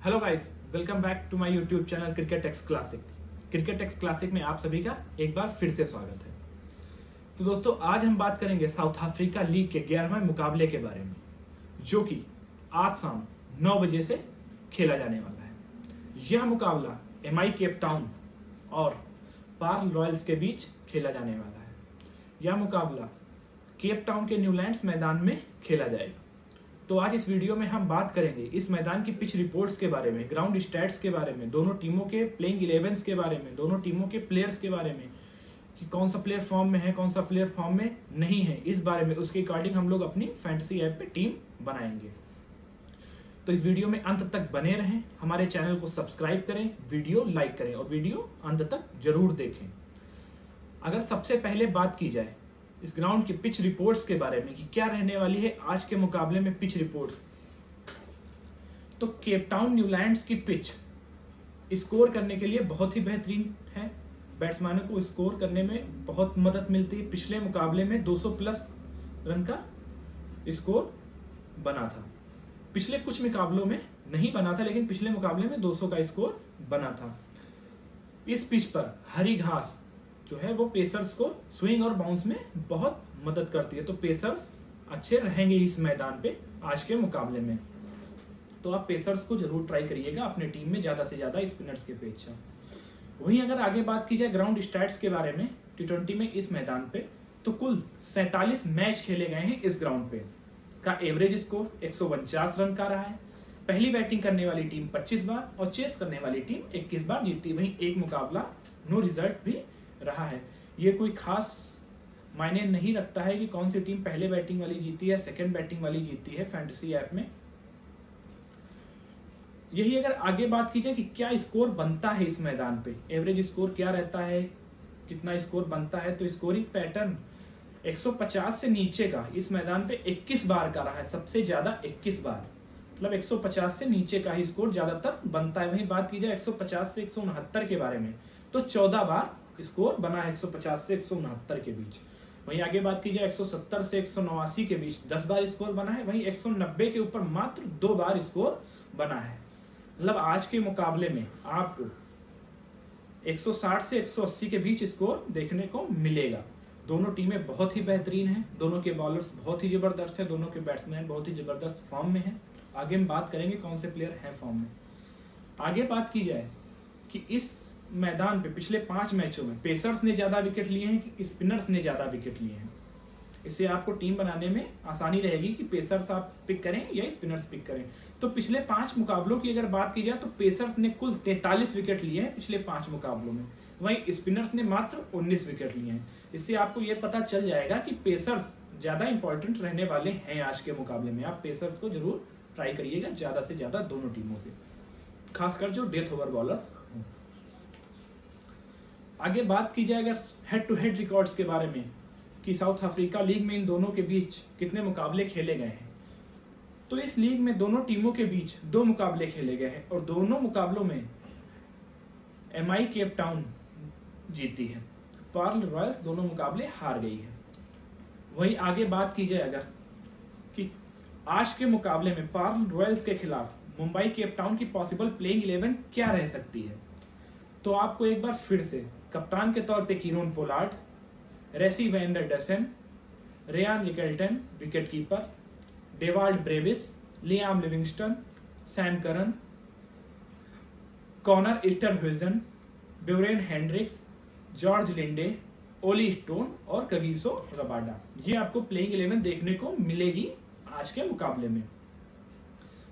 Hello guys, welcome back to my YouTube channel cricket X classic. Cricket X classic में आप सभी का एक बार फिर से स्वागत है। तो दोस्तों, आज हम बात करेंगे साउथ अफ्रीका लीग के 11वें मुकाबले के बारे में, जो कि आज शाम 9 बजे से खेला जाने वाला है। यह मुकाबला एमआई केप टाउन और पार्ल रॉयल्स के बीच खेला जाने वाला है। यह मुकाबला केप टाउन के न्यूलैंड्स मैदान में खेला जाएगा। तो आज इस वीडियो में हम बात करेंगे इस मैदान की पिच रिपोर्ट्स के बारे में, ग्राउंड स्टैट्स के बारे में, दोनों टीमों के प्लेइंग 11s के बारे में, दोनों टीमों के प्लेयर्स के बारे में कि कौन सा प्लेयर फॉर्म में है, कौन सा प्लेयर फॉर्म में नहीं है, इस बारे में उसके अकॉर्डिंग हम लोग अपनी फैंटेसी ऐप पे टीम बनाएंगे। तो इस वीडियो में अंत तक बने रहें, हमारे चैनल को सब्सक्राइब करें, वीडियो लाइक करें और वीडियो अंत तक जरूर देखें। अगर सबसे पहले बात की जाए इस ग्राउंड की पिच रिपोर्ट्स के बारे में कि क्या रहने वाली है आज के मुकाबले में पिच रिपोर्ट्स, तो केप टाउन न्यूलैंड्स की पिच स्कोर करने के लिए बहुत ही बेहतरीन है। बैट्समैनों को स्कोर करने में बहुत मदद मिलती है। पिछले मुकाबले में 200 प्लस रन का स्कोर बना था। पिछले कुछ मुकाबलों में नहीं बना था, लेकिन पिछले मुकाबले में 200 का स्कोर बना था। इस पिच पर हरी घास जो है वो पेसर्स को स्विंग और बाउंस में बहुत मदद करती है, तो पेसर्स अच्छे रहेंगे इस मैदान पे आज के मुकाबले में। तो आप पेसर्स को जरूर ट्राई करिएगा अपने टीम में ज्यादा से ज्यादा स्पिनर्स के अपेक्षा। वहीं अगर आगे बात की जाए ग्राउंड स्टैट्स के बारे में T20 में इस मैदान पे, तो कुल 47 मैच खेले गए हैं इस ग्राउंड पे का एवरेज स्कोर 149 रन का रहा है। पहली बैटिंग करने वाली टीम 25 बार और चेस करने वाली टीम 21 बार जीती। वहीं एक मुकाबला नो रिजल्ट भी रहा है। ये कोई खास मायने नहीं रखता है कि कौन सी टीम पहले बैटिंग वाली जीती है, सेकंड बैटिंग वाली जीती है फैंटेसी ऐप में। यही अगर आगे बात की जाए कि क्या स्कोर बनता है इस मैदान पे, एवरेज स्कोर क्या रहता है, कितना स्कोर बनता है, तो स्कोरिंग पैटर्न 150 से नीचे का इस मैदान पे 21 बार का रहा है, सबसे ज्यादा 21 बार, मतलब 150 से नीचे का ही स्कोर ज्यादातर बनता है। वहीं बात की जाए 150 से 169 के बारे में, तो 14 बार स्कोर बना है 150 से 169 के बीच। वहीं आगे बात की जाए 170 से 189 के बीच 10 बार स्कोर बना है। वहीं 190 के ऊपर मात्र 2 बार स्कोर बना है। मतलब आज के मुकाबले में आपको 160 से 180 के बीच स्कोर देखने को मिलेगा। दोनों टीमें बहुत ही बेहतरीन हैं, दोनों के बॉलर्स बहुत ही जबरदस्त हैं, दोनों के बैट्समैन बहुत ही जबरदस्त फॉर्म में हैं। आगे हम बात करेंगे कौन से प्लेयर हैं फॉर्म में। आगे बात की जाए कि इस मैदान पे पिछले 5 मैचों में पेसर्स ने ज्यादा विकेट लिए हैं कि स्पिनर्स ने ज्यादा विकेट लिए हैं। इससे आपको टीम बनाने में आसानी रहेगी कि पेसर्स आप पिक करें या स्पिनर्स पिक करें। तो पिछले 5 मुकाबलों की अगर बात की जाए तो पेसर्स ने कुल 43 विकेट लिए हैं पिछले 5 मुकाबलों में, वहीं स्पिनर्स ने मात्र 19 विकेट लिए हैं। इससे आपको यह पता चल जाएगा कि पेसर्स ज्यादा इंपॉर्टेंट रहने वाले हैं आज के मुकाबले में। आप पेसर्स को जरूर ट्राई करिएगा ज्यादा से ज्यादा दोनों टीमों पे, खासकर जो डेथ ओवर बॉलर्स। आगे बात की जाए अगर हेड टू हेड रिकॉर्ड्स के बारे में कि साउथ अफ्रीका लीग में इन दोनों के बीच कितने मुकाबले खेले गए हैं, तो इस लीग में दोनों टीमों के बीच 2 मुकाबले खेले गए हैं और दोनों मुकाबलों में एमआई केप टाउन जीती है, पार्ल रॉयल्स दोनों मुकाबले हार गई है। वहीं आगे बात की जाए अगर कि आज के मुकाबले में पार्ल रॉयल्स के खिलाफ मुंबई केप टाउन की पॉसिबल प्लेइंग 11 क्या रह सकती है, तो आपको एक बार फिर से कप्तान के तौर पे Kieron Pollard, Rassie van der Dussen, Ryan Rickelton wicketkeeper, Dewald Brevis, Liam Livingstone, Sam Curran, Conor Esterhuizen, Beuran Hendricks, George Linde, Olly Stone और कगिसो रबाडा, ये आपको प्लेइंग 11 देखने को मिलेगी आज के मुकाबले में।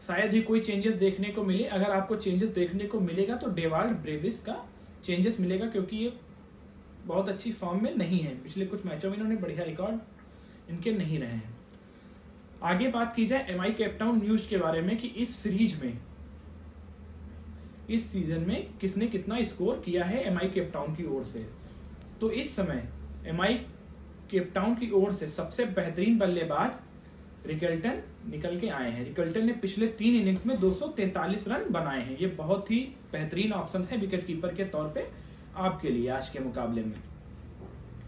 शायद ही कोई चेंजेस देखने को मिले। अगर आपको चेंजेस देखने को मिलेगा तो डेवाल्ड ब्रेविस का चेंजेस मिलेगा, क्योंकि ये बहुत अच्छी फॉर्म में नहीं है। पिछले कुछ मैचों में इन्होंने बढ़िया रिकॉर्ड इनके नहीं रहे हैं। आगे बात की जाए एमआई केप टाउन न्यूज के बारे में कि इस सीरीज में इस सीजन में किसने कितना स्कोर किया है एमआई केप टाउन की ओर से, तो इस समय एमआई केप टाउन की ओर से सबसे बेहतरीन बल्लेबाज रिकल्टन निकल के आए हैं। रिकल्टन ने पिछले 3 इनिंग्स में 243 रन बनाए हैं। ये बहुत ही बेहतरीन ऑप्शन है विकेट कीपर के तौर पे आपके लिए आज के मुकाबले में।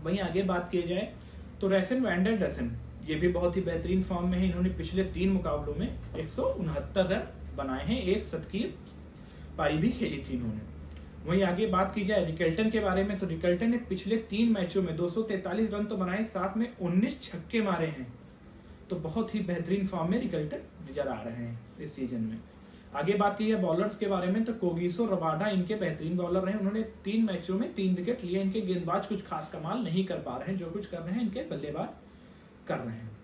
वहीं आगे बात की जाए तो रेसन वैन डर डसन, ये भी बहुत ही बेहतरीन फॉर्म में है। इन्होंने पिछले 3 मुकाबलों में 169 रन बनाए हैं, एक शतकीय पारी भी खेली थी इन्होंने। वहीं आगे बात की जाए रिकल्टन के बारे में, तो रिकल्टन ने पिछले 3 मैचों में 243 रन तो बनाए, साथ में 19 छक्के मारे हैं। तो बहुत ही बेहतरीन फॉर्म में रिकल्टन नजर आ रहे हैं इस सीजन में। आगे बात की जाए बॉलर्स के बारे में, तो कोगिसो रबाडा इनके बेहतरीन बॉलर रहे। उन्होंने 3 मैचों में 3 विकेट लिए। इनके गेंदबाज कुछ खास कमाल नहीं कर पा रहे हैं, जो कुछ कर रहे हैं इनके बल्लेबाज कर रहे हैं।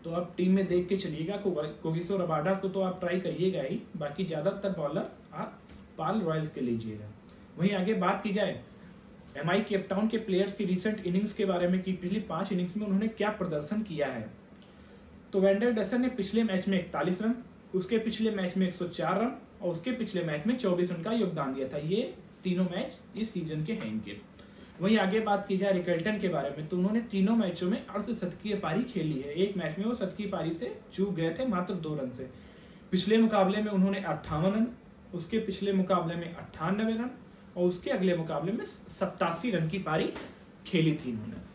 तो अब टीम में देख के चलिएगा, कोगिसो रबाडा को तो आप ट्राई करिएगा ही, बाकी ज्यादातर बॉलर्स आप पाल रॉयल्स के लीजिएगा। वहीं आगे बात की जाए एमआई केप टाउन के प्लेयर्स की रिसेंट इनिंग्स के बारे में कि पिछली 5 इनिंग्स में उन्होंने क्या प्रदर्शन किया है, तो वेंडर डसन ने पिछले मैच में 41 रन, उसके पिछले मैच में 104 रन और उसके पिछले मैच में 24 रन का योगदान दिया था। ये तीनों मैच इस सीजन के हैं इनके। वहीं आगे बात की जाए रिकल्टन के बारे में, तो उन्होंने तीनों मैचों में अर्धशतकीय पारी खेली है। एक मैच में वो शतकीय पारी से चूक गए थे मात्र 2 रन से। पिछले मुकाबले में उन्होंने 58 रन, उसके पिछले मुकाबले में 98 रन और उसके अगले मुकाबले में 87 रन की पारी खेली थी इन्होंने।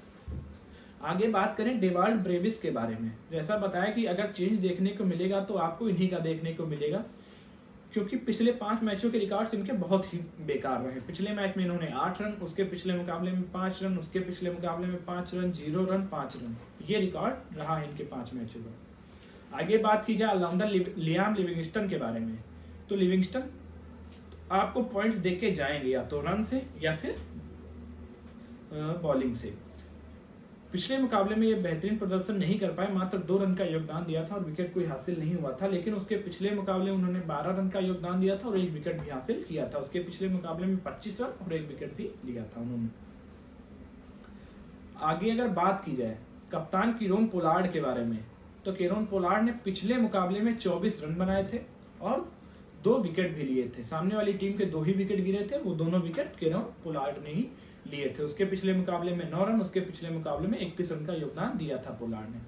आगे बात करें डेवाल्ड ब्रेविस के बारे में, जैसा बताया कि अगर चेंज देखने को मिलेगा तो आपको इन्हीं का देखने को मिलेगा, क्योंकि पिछले 5 मैचों के रिकॉर्ड्स इनके बहुत ही बेकार रहे। पिछले मैच में इन्होंने 8 रन, उसके पिछले मुकाबले में 5 रन, उसके पिछले मुकाबले में 5 रन, 0 रन, 5 रन, ये रिकॉर्ड रहा है इनके 5 मैचों का। आगे बात की जाए ऑलराउंडर लियाम लिविंगस्टन के बारे में, तो लिविंगस्टन आपको पॉइंट्स देख के जाएंगे या तो रन से या फिर बॉलिंग से। पिछले मुकाबले में ये बेहतरीन प्रदर्शन नहीं कर पाए, मात्र 2 रन का योगदान दिया था और विकेट कोई हासिल नहीं हुआ था। लेकिन उसके पिछले मुकाबले में उन्होंने 12 रन का योगदान दिया था और 1 विकेट भी हासिल किया था। उसके पिछले मुकाबले में 25 रन और 1 विकेट भी लिया था उन्होंने। आगे अगर बात की जाए कप्तान कीरोन पोलार्ड के बारे में, तो कीरोन पोलार्ड ने पिछले मुकाबले में 24 रन बनाए थे और 2 विकेट भी लिए थे। सामने वाली टीम के 2 ही विकेट गिरे थे, वो दोनों विकेट कीरोन पोलार्ड ने ही लिए थे। उसके पिछले मुकाबले में 9 रन, उसके पिछले मुकाबले में 31 रन का योगदान दिया था पोलार्ड ने।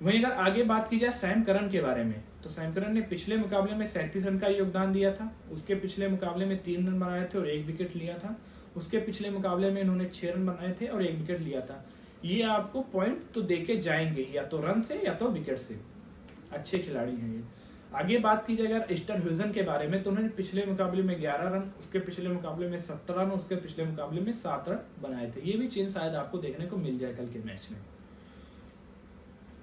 वहीं अगर आगे बात की जाए सैम करन के बारे में, तो सैम करन ने पिछले मुकाबले में 37 रन का योगदान दिया था। उसके पिछले मुकाबले में 3 रन बनाए थे और 1 विकेट लिया था। उसके पिछले मुकाबले में इन्होंने 6 रन बनाए थे और 1 विकेट लिया था। ये आपको पॉइंट तो देके जाएंगे या तो रन से या तो विकेट से, अच्छे खिलाड़ी हैं ये। आगे बात की जाए अगर एस्टर ह्यूजन के बारे में, तो उन्होंने पिछले मुकाबले में 11 रन, उसके पिछले मुकाबले में 17 रन, उसके पिछले मुकाबले में 7 रन बनाए थे। ये भी चेंज शायद आपको देखने को मिल जाए कल के मैच में।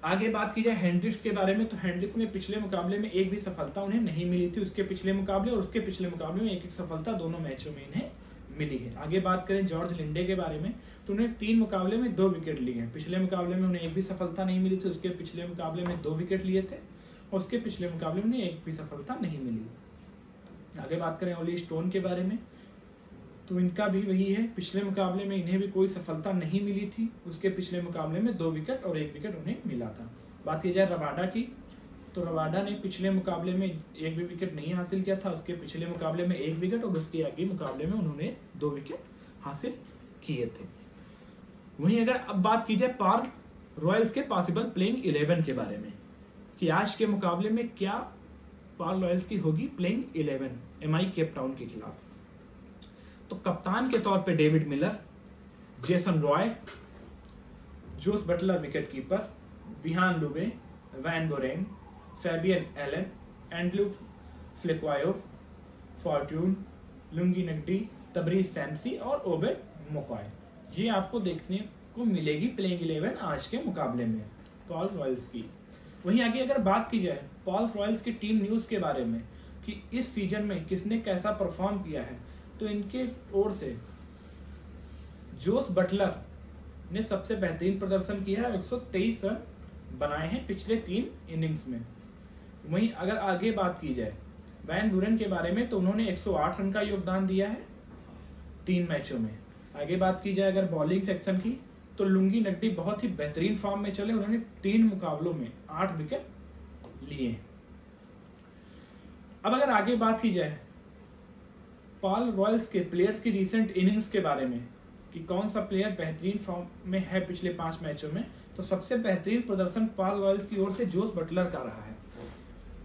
आगे बात की जाए हेंड्रिक्स के बारे में, तो हेंड्रिक्स में पिछले मुकाबले में एक भी सफलता उन्हें नहीं मिली थी। उसके पिछले मुकाबले और उसके पिछले मुकाबले में एक सफलता दोनों मैचों में इन्हें मिली है। आगे बात करें जॉर्ज लिंडे के बारे में, तो उन्हें 3 मुकाबले में 2 विकेट लिए हैं। पिछले मुकाबले में उन्हें एक भी सफलता नहीं मिली थी, उसके पिछले मुकाबले में 2 विकेट लिए थे और उसके पिछले मुकाबले में एक भी सफलता नहीं मिली। आगे बात करें ओली स्टोन के बारे में, तो इनका भी वही है, पिछले मुकाबले में इन्हें भी कोई सफलता नहीं मिली थी। उसके पिछले मुकाबले में 2 विकेट और 1 विकेट उन्हें मिला था। बात की जाए रबाडा की, तो रबाडा ने पिछले मुकाबले में 1 भी विकेट नहीं हासिल किया था। उसके पिछले मुकाबले में 1 विकेट और उसके आगे मुकाबले में उन्होंने 2 विकेट हासिल किए थे। वहीं अगर अब बात की जाए पाल रॉयल्स के पॉसिबल प्लेइंग 11 के बारे में कि आज के मुकाबले में क्या पाल रॉयल्स की होगी प्लेइंग 11 एमआई केप टाउन के खिलाफ, तो कप्तान के तौर पे David Miller, Jason Roy, Jos Buttler wicket keeper, Vihaan Lubbe, van Buuren, Fabian Allen, Andrew Phehlukwayo, Fortuin, Lungi Ngidi, Tabraiz Shamsi और ओबेड मोकॉय, ये आपको देखने को मिलेगी प्लेइंग 11 आज के मुकाबले में पाल रॉयल्स की। वहीं आगे अगर बात की जाए पाल रॉयल्स की टीम न्यूज के बारे में कि इस सीजन में किसने कैसा परफॉर्म किया है, तो इनके ओर से जोस बटलर ने सबसे बेहतरीन प्रदर्शन किया है, 123 रन बनाए हैं पिछले 3 इनिंग्स में। वहीं अगर आगे बात की जाए वैन बुरेन के बारे में, तो उन्होंने 108 रन का योगदान दिया है 3 मैचों में। आगे बात की जाए अगर बॉलिंग सेक्शन की, तो लुंगी नगडी बहुत ही बेहतरीन फॉर्म में चले, उन्होंने 3 मुकाबलों में 8 विकेट लिए। अब अगर आगे बात की जाए पाल रॉयल्स के प्लेयर्स की रीसेंट इनिंग्स के बारे में कि कौन सा प्लेयर बेहतरीन फॉर्म में है पिछले 5 मैचों में, तो सबसे बेहतरीन प्रदर्शन पाल रॉयल्स की ओर से जोस बटलर का रहा है।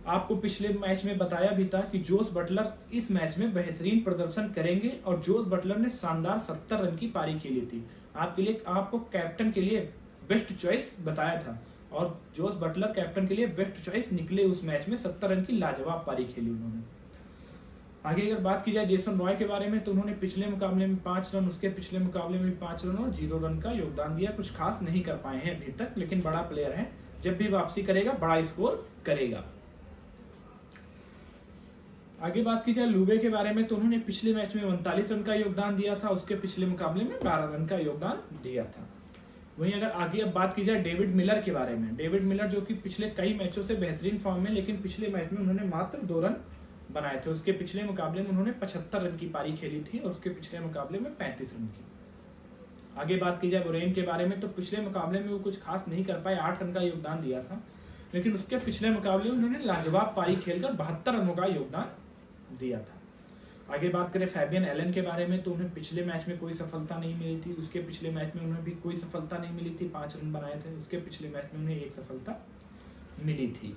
आपको पिछले मैच में बताया भी था कि जोस बटलर इस मैच में बेहतरीन प्रदर्शन करेंगे और जोस बटलर ने शानदार 70 रन की पारी खेली थी। आपके लिए आपको कैप्टन के लिए बेस्ट चॉइस बताया था और जोस बटलर कैप्टन के लिए बेस्ट चॉइस निकले उस मैच में। 70 रन की लाजवाब पारी खेली उन्होंने। आगे अगर बात की जाए जेसन रॉय के बारे में, तो उन्होंने पिछले मुकाबले में 5 रन, उसके पिछले मुकाबले में 5 रन और 0 रन का योगदान दिया। कुछ खास नहीं कर पाए हैं अभी तक, लेकिन बड़ा प्लेयर है, जब भी वापसी करेगा बड़ा स्कोर करेगा। आगे बात की जाए लुबे के बारे में, तो उन्होंने पिछले मैच में 39 रन का योगदान दिया था, उसके पिछले मुकाबले में 12 रन का योगदान दिया था। वहीं अगर आगे अब बात की जाए डेविड मिलर के बारे में, डेविड मिलर जो कि पिछले कई मैचों से बेहतरीन फॉर्म में, लेकिन पिछले मैच में उन्होंने मात्र 2 रन बनाए थे। उसके पिछले मुकाबले में उन्होंने 75 रन की पारी खेली थी और उसके पिछले मुकाबले में 35 रन की। आगे बात की जाए बोरेन के बारे में, तो पिछले मुकाबले में वो कुछ खास नहीं कर पाए, 8 रन का योगदान दिया था, लेकिन उसके पिछले मुकाबले में उन्होंने लाजवाब पारी खेलकर 72 रनों का योगदान दिया था। आगे बात करें फैबियन एलन के बारे में, तो उन्हें पिछले मैच में कोई सफलता नहीं मिली थी, उसके पिछले मैच में उन्हें भी कोई सफलता नहीं मिली थी, 5 रन बनाए थे, उसके पिछले मैच में उन्हें 1 सफलता मिली थी।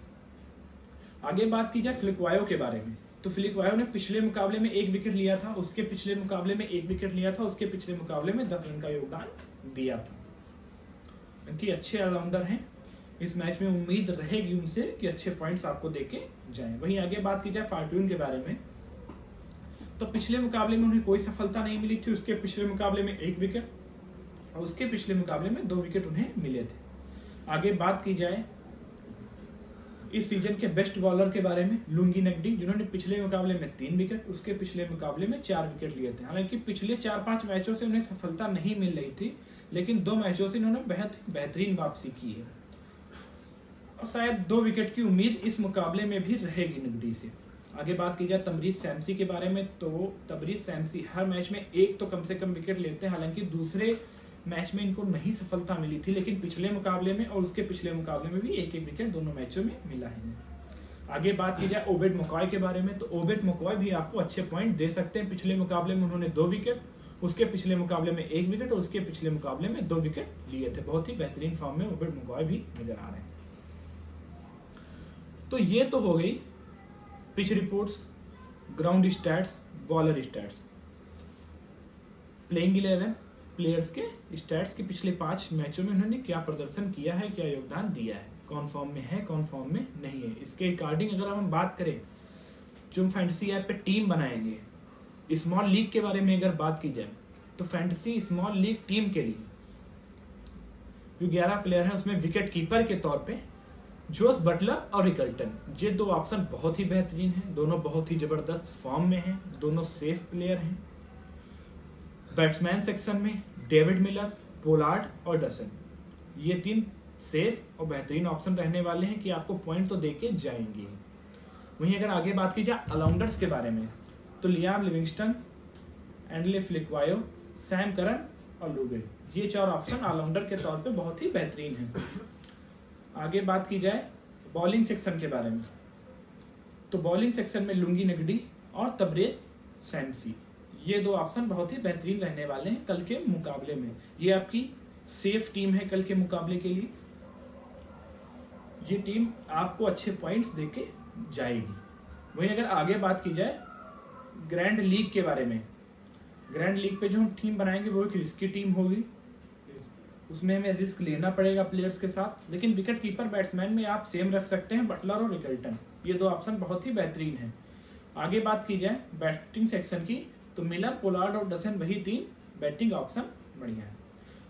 आगे बात की जाए फ्लिकवायो के बारे में, तो फ्लिकवायो ने पिछले मुकाबले में 1 विकेट लिया था, उसके पिछले मुकाबले में 1 विकेट लिया था, उसके पिछले मुकाबले में 10 रन का योगदान दिया था। उनकी अच्छे ऑलराउंडर हैं, इस मैच में उम्मीद रहेगी उनसे कि अच्छे पॉइंट्स आपको देके जाएं। वहीं आगे बात की जाए फॉर्टून के बारे में, तो पिछले मुकाबले में उन्हें कोई सफलता नहीं मिली थी, उसके पिछले मुकाबले में 1 विकेट और उसके पिछले मुकाबले में 2 विकेट उन्हें मिले थे। आगे बात की जाए इस सीजन के बेस्ट बॉलर के बारे में, लुंगी नगडी, जिन्होंने पिछले मुकाबले में 3 विकेट, उसके पिछले मुकाबले में 4 विकेट लिए थे। हालांकि पिछले 4-5 मैचों से उन्हें सफलता नहीं मिल रही थी, लेकिन 2 मैचों से इन्होंने बेहतरीन वापसी की है और शायद 2 विकेट की उम्मीद इस मुकाबले में भी रहेगी नगडी से। आगे बात की जाए तबरीज शैम्सी के बारे में, तो तबरीज शैम्सी हर मैच में एक तो कम से कम विकेट लेते हैं। हालांकि दूसरे मैच में इनको नहीं सफलता मिली थी, लेकिन पिछले मुकाबले में और उसके पिछले मुकाबले में भी 1-1 विकेट दोनों मैचों में मिला है। आगे बात की जाए ओबेड मकॉय के बारे में, तो ओबेड मकॉय भी आपको अच्छे पॉइंट दे सकते हैं। पिछले मुकाबले में उन्होंने 2 विकेट, उसके पिछले मुकाबले में 1 विकेट और उसके पिछले मुकाबले में 2 विकेट लिए थे। बहुत ही बेहतरीन फॉर्म में ओबेड मकॉय भी नजर आ रहे हैं। तो ये तो हो गई pitch reports, ground stats, bowler stats, playing 11 players के स्टैट्स के पिछले 5 मैचों में उन्होंने क्या प्रदर्शन किया है, क्या योगदान दिया है, कौन फॉर्म में है, कौन फॉर्म में नहीं है। इसके अकॉर्डिंग अगर हम बात करें, जो हम फैंटेसी ऐप पे टीम बनाएंगे, स्मॉल लीग के बारे में अगर बात की जाए, तो फैंटेसी स्मॉल लीग टीम के लिए जो 11 प्लेयर हैं उसमें विकेट कीपर के तौर पे जोस बटलर और रिकल्टन, ये 2 ऑप्शन बहुत ही बेहतरीन हैं, दोनों बहुत ही जबरदस्त फॉर्म में हैं, दोनों सेफ प्लेयर हैं। बैट्समैन सेक्शन में डेविड मिलर, पोलार्ड और डसन, ये 3 सेफ और बेहतरीन ऑप्शन रहने वाले हैं कि आपको पॉइंट तो देके जाएंगे। वहीं अगर आगे बात की जाए ऑलराउंडर्स के बारे में, तो Liam Livingstone, Andile Phehlukwayo, Sam Curran और लुबे, ये 4 ऑप्शन ऑलराउंडर के तौर पे बहुत ही बेहतरीन हैं। आगे बात की जाए बॉलिंग सेक्शन के बारे में, तो बॉलिंग सेक्शन में लुंगी नगडी और तबरेज शैम्सी, ये 2 ऑप्शन बहुत ही बेहतरीन रहने वाले हैं कल के मुकाबले में। ये आपकी सेफ टीम है कल के मुकाबले के लिए, ये टीम आपको अच्छे पॉइंट्स देके जाएगी। वहीं अगर आगे बात की जाए ग्रैंड लीग के बारे में, ग्रैंड लीग पे जो हम टीम बनाएंगे वो एक रिस्की टीम होगी, उसमें हमें रिस्क लेना पड़ेगा प्लेयर्स के साथ, लेकिन विकेट कीपर बैट्समैन में आप सेम रख सकते हैं, बटलर और रिकल्टन, ये 2 ऑप्शन बहुत ही बेहतरीन हैं। आगे बात की जाए बैटिंग सेक्शन की, तो मिलर, पोलार्ड और डसन, वही 3 बैटिंग ऑप्शन बढ़िया है।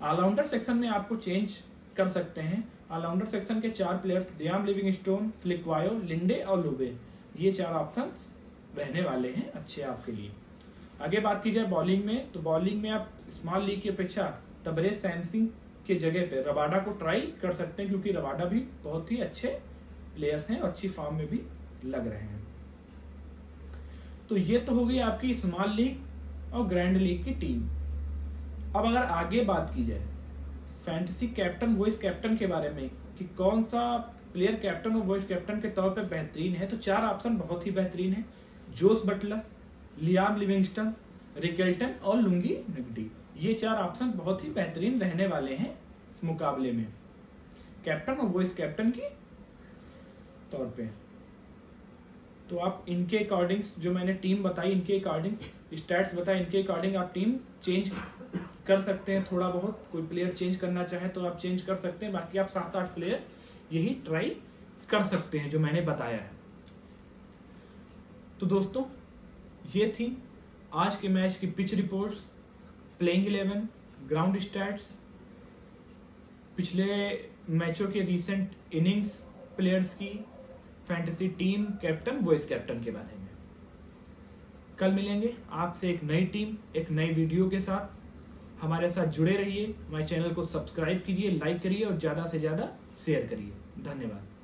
ऑलराउंडर सेक्शन में आपको चेंज कर सकते हैं। ऑलराउंडर सेक्शन के 4 प्लेयर्स लियाम लिविंगस्टोन, फ्लिकवायो, लिंडे और लुबे, ये 4 ऑप्शन रहने वाले हैं अच्छे आपके लिए। आगे बात की जाए बॉलिंग में, तो बॉलिंग में आप स्मॉल लीग की अपेक्षा तबरेज शैम्सी के जगह पे रबाडा को ट्राई कर सकते हैं, क्योंकि रबाडा भी बहुत ही अच्छे प्लेयर्स हैं और अच्छी फॉर्म में भी लग रहे हैं। तो ये तो हो गई आपकी स्मॉल लीग और ग्रैंड लीग की टीम। अब अगर आगे बात की जाए फैंटेसी कैप्टन वॉइस कैप्टन के बारे में कि कौन सा प्लेयर कैप्टन और वॉइस कैप्टन के तौर पे बेहतरीन है, तो 4 ऑप्शन बहुत ही बेहतरीन है, Jos Buttler, Liam Livingstone, Rickelton और लुंगी नगडी, ये 4 ऑप्शन बहुत ही बेहतरीन रहने वाले हैं इस मुकाबले में कैप्टन और वॉइस कैप्टन के तौर पे। तो आप इनके अकॉर्डिंग जो मैंने टीम बताई, इनके अकॉर्डिंग स्टैट्स बताए, इनके अकॉर्डिंग आप टीम चेंज कर सकते हैं। थोड़ा बहुत कोई प्लेयर चेंज करना चाहे तो आप चेंज कर सकते हैं, बाकी आप 7-8 प्लेयर यही ट्राई कर सकते हैं जो मैंने बताया है। तो दोस्तों ये थी आज के मैच की pitch reports, playing 11, ground stats, पिछले मैचों के रीसेंट इनिंग्स प्लेयर्स की, fantasy team, captain, vice captain के बारे में। कल मिलेंगे आपसे एक नई टीम, एक नई वीडियो के साथ। हमारे साथ जुड़े रहिए, हमारे चैनल को सब्सक्राइब कीजिए, लाइक करिए और ज़्यादा से ज़्यादा शेयर करिए। धन्यवाद।